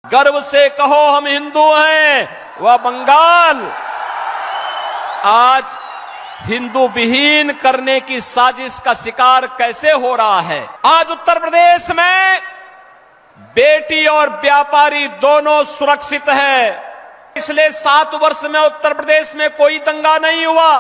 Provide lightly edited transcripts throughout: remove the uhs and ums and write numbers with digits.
गर्व से कहो हम हिंदू हैं। वह बंगाल आज हिंदू विहीन करने की साजिश का शिकार कैसे हो रहा है। आज उत्तर प्रदेश में बेटी और व्यापारी दोनों सुरक्षित है। पिछले 7 वर्ष में उत्तर प्रदेश में कोई दंगा नहीं हुआ,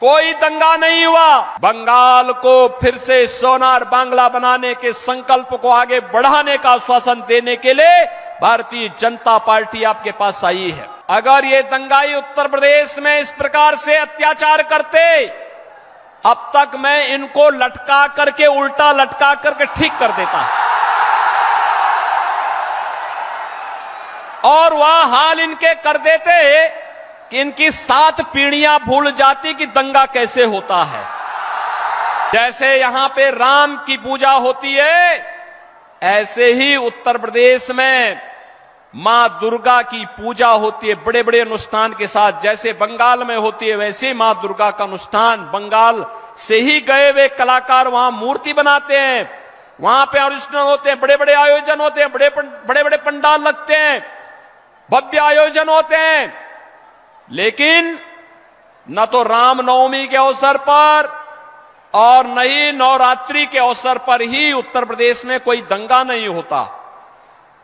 कोई दंगा नहीं हुआ। बंगाल को फिर से सोनार बांग्ला बनाने के संकल्प को आगे बढ़ाने का आश्वासन देने के लिए भारतीय जनता पार्टी आपके पास आई है। अगर ये दंगाई उत्तर प्रदेश में इस प्रकार से अत्याचार करते, अब तक मैं इनको लटका करके, उल्टा लटका करके ठीक कर देता और वह हाल इनके कर देते कि इनकी 7 पीढ़ियां भूल जाती कि दंगा कैसे होता है। जैसे यहां पे राम की पूजा होती है, ऐसे ही उत्तर प्रदेश में मां दुर्गा की पूजा होती है बड़े बड़े अनुष्ठान के साथ। जैसे बंगाल में होती है वैसे मां दुर्गा का अनुष्ठान। बंगाल से ही गए हुए कलाकार वहां मूर्ति बनाते हैं, वहां पे अनुष्ठान होते हैं, बड़े बड़े आयोजन होते हैं, बड़े बड़े पंडाल लगते हैं, भव्य आयोजन होते हैं। लेकिन न तो रामनवमी के अवसर पर और न ही नवरात्रि के अवसर पर ही उत्तर प्रदेश में कोई दंगा नहीं होता।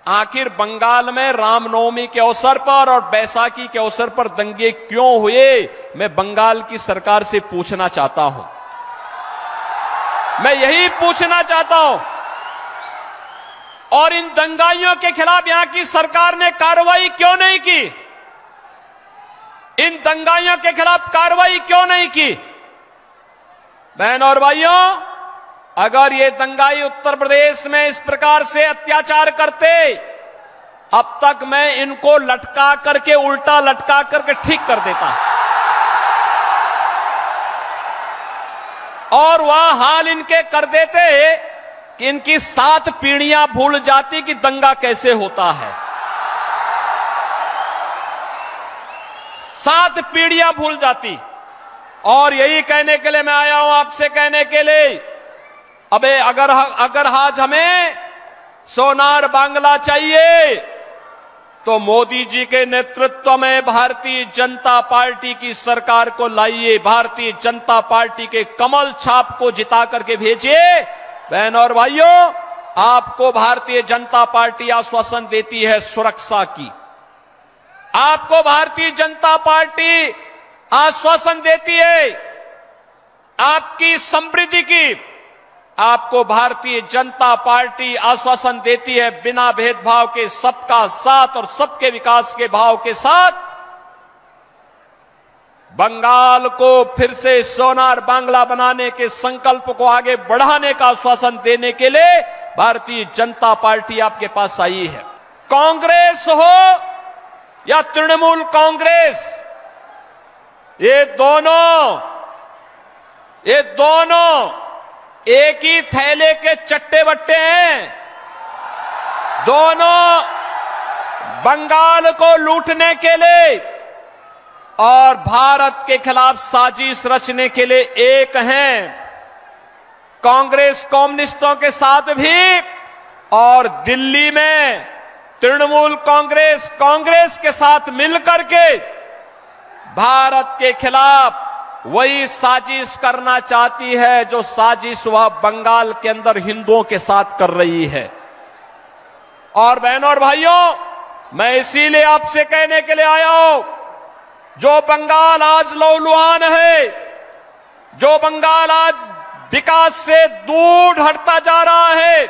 आखिर बंगाल में रामनवमी के अवसर पर और बैसाखी के अवसर पर दंगे क्यों हुए, मैं बंगाल की सरकार से पूछना चाहता हूं। मैं यही पूछना चाहता हूं। और इन दंगाइयों के खिलाफ यहां की सरकार ने कार्रवाई क्यों नहीं की? इन दंगाइयों के खिलाफ कार्रवाई क्यों नहीं की? बहनों और भाइयों, अगर ये दंगाई उत्तर प्रदेश में इस प्रकार से अत्याचार करते, अब तक मैं इनको लटका करके, उल्टा लटका करके ठीक कर देता और वह हाल इनके कर देते कि इनकी 7 पीढ़ियां भूल जाती कि दंगा कैसे होता है। 7 पीढ़ियां भूल जाती। और यही कहने के लिए मैं आया हूं, आपसे कहने के लिए, अबे अगर आज हमें सोनार बांग्ला चाहिए तो मोदी जी के नेतृत्व में भारतीय जनता पार्टी की सरकार को लाइए, भारतीय जनता पार्टी के कमल छाप को जिता करके भेजिए। बहनों और भाइयों, आपको भारतीय जनता पार्टी आश्वासन देती है सुरक्षा की, आपको भारतीय जनता पार्टी आश्वासन देती है आपकी समृद्धि की, आपको भारतीय जनता पार्टी आश्वासन देती है बिना भेदभाव के सबका साथ और सबके विकास के भाव के साथ बंगाल को फिर से सोनार बांग्ला बनाने के संकल्प को आगे बढ़ाने का आश्वासन देने के लिए भारतीय जनता पार्टी आपके पास आई है। कांग्रेस हो या तृणमूल कांग्रेस, ये दोनों एक ही थैले के चट्टे बट्टे हैं। दोनों बंगाल को लूटने के लिए और भारत के खिलाफ साजिश रचने के लिए एक हैं। कांग्रेस कम्युनिस्टों के साथ भी और दिल्ली में तृणमूल कांग्रेस के साथ मिलकर के भारत के खिलाफ वही साजिश करना चाहती है जो साजिश वह बंगाल के अंदर हिंदुओं के साथ कर रही है। और बहनों और भाइयों, मैं इसीलिए आपसे कहने के लिए आया हूं, जो बंगाल आज लहूलुहान है, जो बंगाल आज विकास से दूर हटता जा रहा है,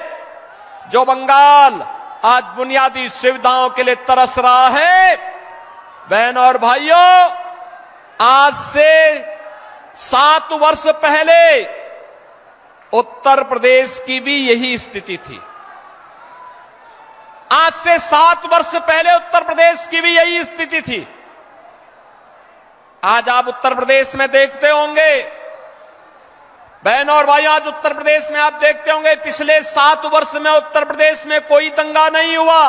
जो बंगाल आज बुनियादी सुविधाओं के लिए तरस रहा है, बहनों और भाइयों, आज से 7 वर्ष पहले उत्तर प्रदेश की भी यही स्थिति थी। आज से 7 वर्ष पहले उत्तर प्रदेश की भी यही स्थिति थी। आज आप उत्तर प्रदेश में देखते होंगे, बहनों और भाइयों, आज उत्तर प्रदेश में आप देखते होंगे पिछले 7 वर्ष में उत्तर प्रदेश में कोई दंगा नहीं हुआ,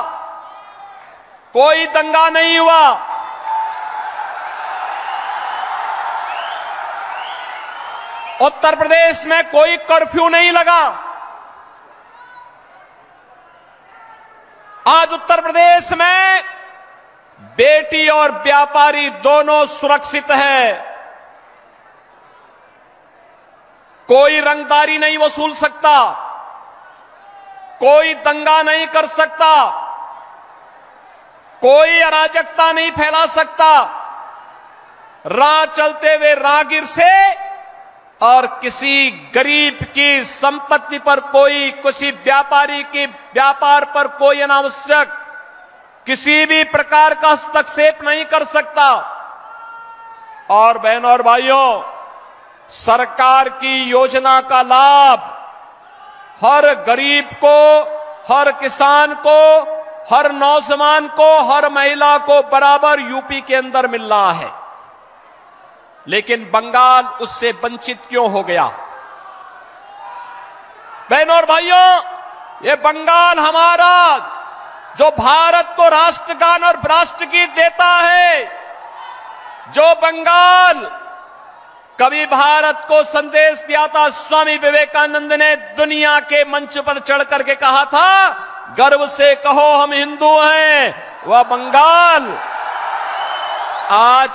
कोई दंगा नहीं हुआ। उत्तर प्रदेश में कोई कर्फ्यू नहीं लगा। आज उत्तर प्रदेश में बेटी और व्यापारी दोनों सुरक्षित है। कोई रंगदारी नहीं वसूल सकता, कोई दंगा नहीं कर सकता, कोई अराजकता नहीं फैला सकता। राह चलते हुए राहगीर से और किसी गरीब की संपत्ति पर कोई, किसी व्यापारी की व्यापार पर कोई अनावश्यक किसी भी प्रकार का हस्तक्षेप नहीं कर सकता। और बहनों और भाइयों, सरकार की योजना का लाभ हर गरीब को, हर किसान को, हर नौजवान को, हर महिला को बराबर यूपी के अंदर मिल रहा है। लेकिन बंगाल उससे वंचित क्यों हो गया? बहनों और भाइयों, ये बंगाल हमारा, जो भारत को राष्ट्रगान और राष्ट्रगीत देता है, जो बंगाल कभी भारत को संदेश दिया था, स्वामी विवेकानंद ने दुनिया के मंच पर चढ़ करके कहा था, गर्व से कहो हम हिंदू हैं, वह बंगाल आज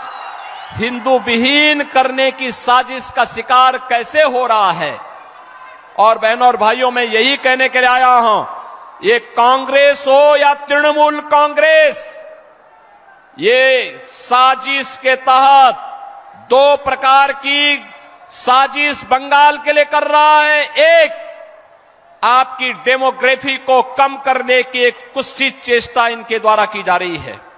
हिंदू विहीन करने की साजिश का शिकार कैसे हो रहा है। और बहनों और भाइयों, मैं यही कहने के लिए आया हूं, ये कांग्रेस हो या तृणमूल कांग्रेस, ये साजिश के तहत दो प्रकार की साजिश बंगाल के लिए कर रहा है। एक, आपकी डेमोग्राफी को कम करने की एक कुत्सित चेष्टा इनके द्वारा की जा रही है।